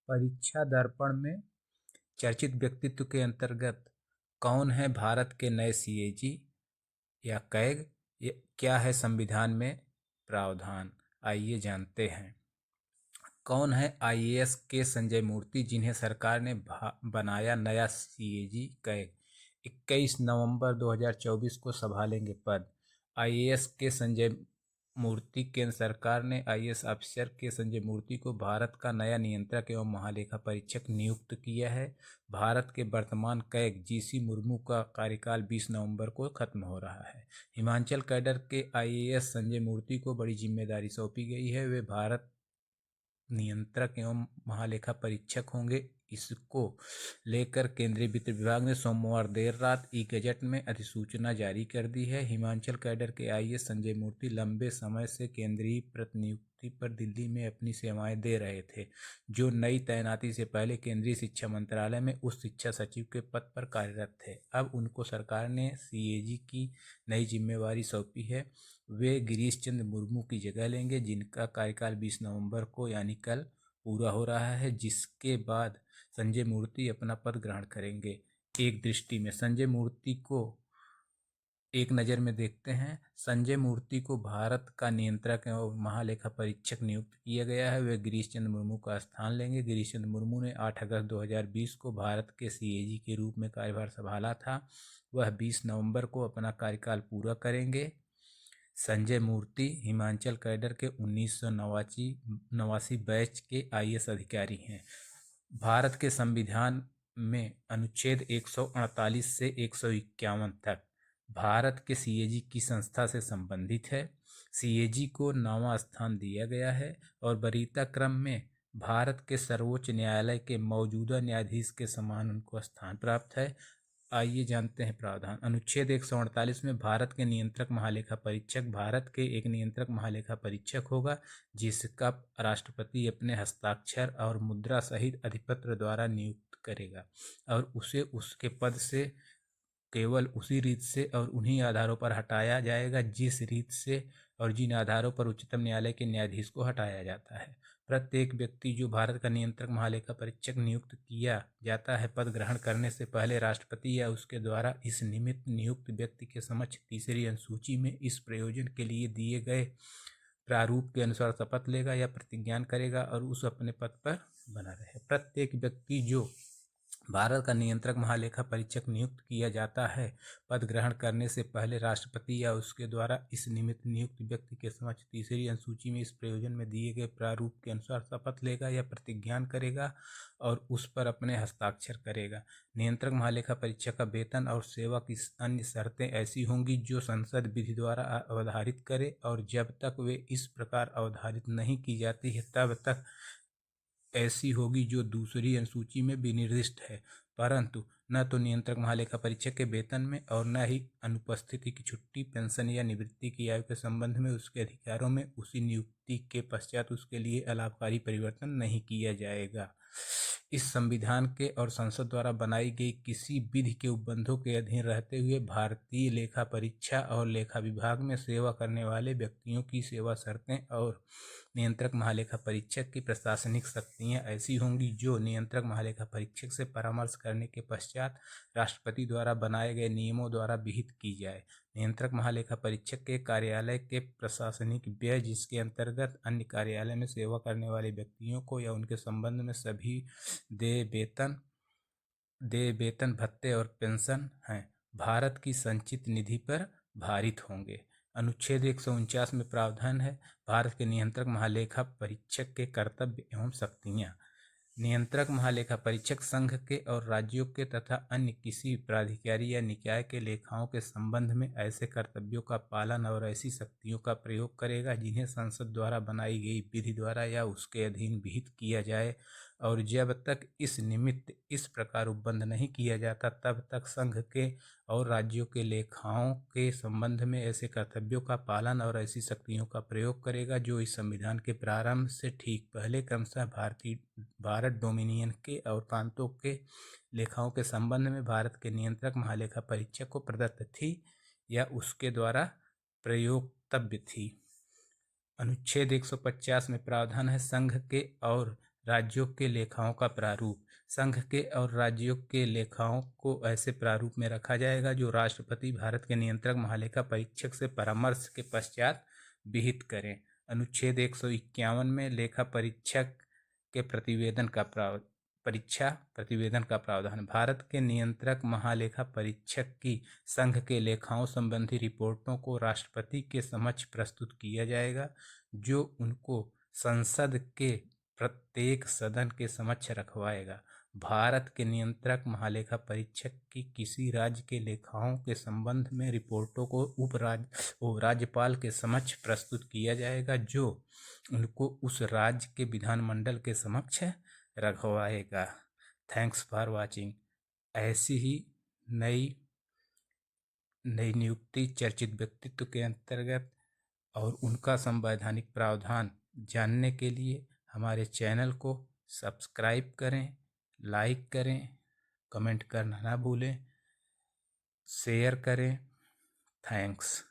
परीक्षा दर्पण में चर्चित व्यक्तित्व के अंतर्गत कौन है भारत के नए सीएजी या कैग? ये क्या है संविधान में प्रावधान? आइए जानते हैं। कौन है आईएएस के संजय मूर्ति, जिन्हें सरकार ने बनाया नया सीएजी कैग? 21 नवंबर 2024 को संभालेंगे पद। आईएएस के संजय मूर्ति केंद्र सरकार ने आईएएस ऑफिसर के संजय मूर्ति को भारत का नया नियंत्रक एवं महालेखा परीक्षक नियुक्त किया है। भारत के वर्तमान कैग जीसी मुर्मू का कार्यकाल 20 नवंबर को खत्म हो रहा है। हिमाचल कैडर के आईएएस संजय मूर्ति को बड़ी जिम्मेदारी सौंपी गई है। वे भारत नियंत्रक एवं महालेखा परीक्षक होंगे। इसको लेकर केंद्रीय वित्त विभाग ने सोमवार देर रात ई गजट में अधिसूचना जारी कर दी है। हिमाचल कैडर के आईएएस संजय मूर्ति लंबे समय से केंद्रीय प्रतिनियुक्ति पर दिल्ली में अपनी सेवाएं दे रहे थे, जो नई तैनाती से पहले केंद्रीय शिक्षा मंत्रालय में उच्च शिक्षा सचिव के पद पर कार्यरत थे। अब उनको सरकार ने सीएजी की नई जिम्मेवारी सौंपी है। वे गिरीश चंद्र मुर्मू की जगह लेंगे, जिनका कार्यकाल 20 नवंबर को यानी कल पूरा हो रहा है, जिसके बाद संजय मूर्ति अपना पद ग्रहण करेंगे। एक दृष्टि में संजय मूर्ति को एक नज़र में देखते हैं। संजय मूर्ति को भारत का नियंत्रक एवं महालेखा परीक्षक नियुक्त किया गया है। वे गिरीश चंद्र मुर्मू का स्थान लेंगे। गिरीश चंद्र मुर्मू ने 8 अगस्त 2020 को भारत के सीएजी के रूप में कार्यभार संभाला था। वह 20 नवंबर को अपना कार्यकाल पूरा करेंगे। संजय मूर्ति हिमाचल कैडर के 1989 बैच के आईएएस अधिकारी हैं। भारत के संविधान में अनुच्छेद 148 से 151 तक भारत के सीएजी की संस्था से संबंधित है। सीएजी को 9वां स्थान दिया गया है और वरीयता क्रम में भारत के सर्वोच्च न्यायालय के मौजूदा न्यायाधीश के समान उनको स्थान प्राप्त है। आइए जानते हैं प्रावधान। अनुच्छेद 148 में भारत के नियंत्रक महालेखा परीक्षक भारत के एक नियंत्रक महालेखा परीक्षक होगा, जिसका राष्ट्रपति अपने हस्ताक्षर और मुद्रा सहित अधिपत्र द्वारा नियुक्त करेगा और उसे उसके पद से केवल उसी रीत से और उन्हीं आधारों पर हटाया जाएगा जिस रीत से और जिन आधारों पर उच्चतम न्यायालय के न्यायाधीश को हटाया जाता है। प्रत्येक व्यक्ति जो भारत का नियंत्रक महालेखा परीक्षक नियुक्त किया जाता है, पद ग्रहण करने से पहले राष्ट्रपति या उसके द्वारा इस निमित्त नियुक्त व्यक्ति के समक्ष तीसरी अनुसूची में इस प्रयोजन के लिए दिए गए प्रारूप के अनुसार शपथ लेगा या प्रतिज्ञान करेगा और उस अपने पद पर बना रहे। प्रत्येक व्यक्ति जो भारत का नियंत्रक महालेखा परीक्षक नियुक्त किया जाता है, पद ग्रहण करने से पहले राष्ट्रपति या उसके द्वारा इस निमित्त नियुक्त व्यक्ति के समक्ष तीसरी अनुसूची में इस प्रयोजन में दिए गए प्रारूप के अनुसार शपथ लेगा या प्रतिज्ञान करेगा और उस पर अपने हस्ताक्षर करेगा। नियंत्रक महालेखा परीक्षक का वेतन और सेवा की अन्य शर्तें ऐसी होंगी जो संसद विधि द्वारा अवधारित करे, और जब तक वे इस प्रकार अवधारित नहीं की जाती है तब तक ऐसी होगी जो दूसरी अनुसूची में विनिर्दिष्ट है, परंतु न तो नियंत्रक महालेखा परीक्षक के वेतन में और न ही अनुपस्थिति की छुट्टी, पेंशन या निवृत्ति की आयु के संबंध में उसके अधिकारों में उसी नियुक्ति के पश्चात उसके लिए अलाभकारी परिवर्तन नहीं किया जाएगा। इस संविधान के और संसद द्वारा बनाई गई किसी विधि के उपबंधों के अधीन रहते हुए भारतीय लेखा परीक्षा और लेखा विभाग में सेवा करने वाले व्यक्तियों की सेवा शर्तें और नियंत्रक महालेखा परीक्षक की प्रशासनिक शक्तियां ऐसी होंगी जो नियंत्रक महालेखा परीक्षक से परामर्श करने के पश्चात राष्ट्रपति द्वारा बनाए गए नियमों द्वारा विहित की जाए। नियंत्रक महालेखा परीक्षक के कार्यालय के प्रशासनिक व्यय, जिसके अंतर्गत अन्य कार्यालय में सेवा करने वाले व्यक्तियों को या उनके संबंध में सभी देय वेतन, भत्ते और पेंशन हैं, भारत की संचित निधि पर भारित होंगे। अनुच्छेद 149 में प्रावधान है। भारत के नियंत्रक महालेखा परीक्षक के कर्तव्य एवं शक्तियाँ। नियंत्रक महालेखा परीक्षक संघ के और राज्यों के तथा अन्य किसी प्राधिकारी या निकाय के लेखाओं के संबंध में ऐसे कर्तव्यों का पालन और ऐसी शक्तियों का प्रयोग करेगा जिन्हें संसद द्वारा बनाई गई विधि द्वारा या उसके अधीन विहित किया जाए, और जब तक इस निमित्त इस प्रकार उपबंध नहीं किया जाता तब तक संघ के और राज्यों के लेखाओं के संबंध में ऐसे कर्तव्यों का पालन और ऐसी शक्तियों का प्रयोग करेगा जो इस संविधान के प्रारंभ से ठीक पहले क्रमशः भारत डोमिनियन के और प्रांतों के लेखाओं के संबंध में भारत के नियंत्रक महालेखा परीक्षक को प्रदत्त थी या उसके द्वारा प्रयोक्तव्य थी। अनुच्छेद 150 में प्रावधान है। संघ के और राज्यों के लेखाओं का प्रारूप। संघ के और राज्यों के लेखाओं को ऐसे प्रारूप में रखा जाएगा जो राष्ट्रपति भारत के नियंत्रक महालेखा परीक्षक से परामर्श के पश्चात विहित करें। अनुच्छेद 151 में लेखा परीक्षक के प्रतिवेदन का प्रावधान। भारत के नियंत्रक महालेखा परीक्षक की संघ के लेखाओं संबंधी रिपोर्टों को राष्ट्रपति के समक्ष प्रस्तुत किया जाएगा, जो उनको संसद के प्रत्येक सदन के समक्ष रखवाएगा। भारत के नियंत्रक महालेखा परीक्षक की किसी राज्य के लेखाओं के संबंध में रिपोर्टों को राज्यपाल के समक्ष प्रस्तुत किया जाएगा, जो उनको उस राज्य के विधानमंडल के समक्ष रखवाएगा। Thanks for watching. ऐसी ही नई नियुक्ति चर्चित व्यक्तित्व के अंतर्गत और उनका संवैधानिक प्रावधान जानने के लिए हमारे चैनल को सब्सक्राइब करें, लाइक करें, कमेंट करना ना भूलें, शेयर करें। थैंक्स।